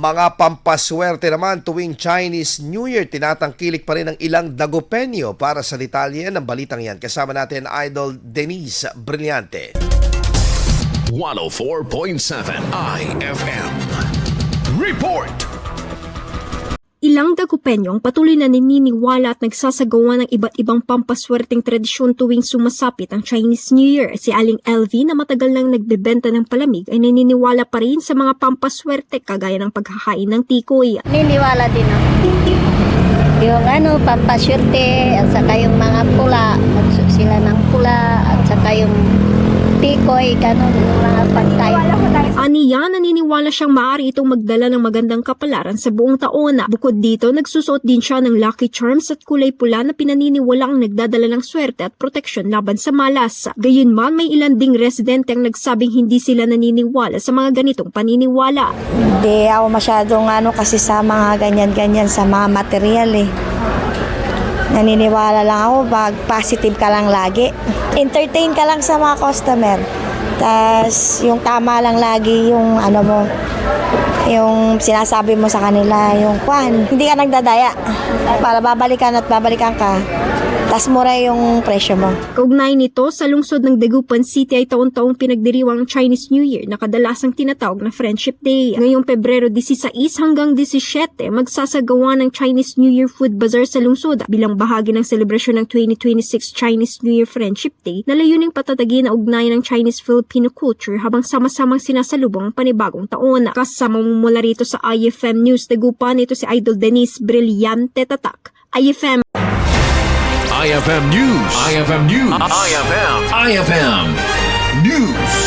Mga pampaswerte naman tuwing Chinese New Year, tinatangkilik pa rin ang ilang Dagupenyo. Para sa detalye ng balitang yan, kasama natin Idol Denise Brillante. 104.7 IFM Report. Ilang Dagupenyo ang patuloy na naniniwala at nagsasagawa ng iba't ibang pampaswerteng tradisyon tuwing sumasapit ang Chinese New Year. Si Aling LV na matagal nang nagbebenta ng palamig ay naniniwala pa rin sa mga pampaswerte kagaya ng paghahain ng tikoy. Niniwala din ako. Yung pampaswerte at saka yung mga pula, magsuot sila ng pula at saka yung tikoy, yung mga pagkain. Aniya, naniniwala siyang maaari itong magdala ng magandang kapalaran sa buong taon. Bukod dito, nagsusuot din siya ng lucky charms at kulay pula na pinaniniwalaang nagdadala ng swerte at proteksyon laban sa malas. Gayunman, may ilan ding residente ang nagsabing hindi sila naniniwala sa mga ganitong paniniwala. Hindi ako masyadong kasi sa mga ganyan-ganyan sa mga material Naniniwala lang ako pag positive ka lang lagi. Entertain ka lang sa mga customer. Tas yung tama lang lagi yung yung sinasabi mo sa kanila, yung hindi ka nagdadaya para babalikan at babalikan ka. Tas mura yung presyo mo. Kaugnay nito, sa lungsod ng Dagupan City ay taon-taong pinagdiriwang Chinese New Year na kadalasang tinatawag na Friendship Day. Ngayong Pebrero 16 hanggang 17, magsasagawa ng Chinese New Year Food Bazaar sa lungsod bilang bahagi ng selebrasyon ng 2026 Chinese New Year Friendship Day na layuning patatagin ang ugnayan ng Chinese-Filipino culture habang sama-samang sinasalubong ang panibagong taon. Kasama mula rito sa IFM News Dagupan, ito si Idol Denise Brillante Tatak. IFM IFM News. IFM News. IFM News.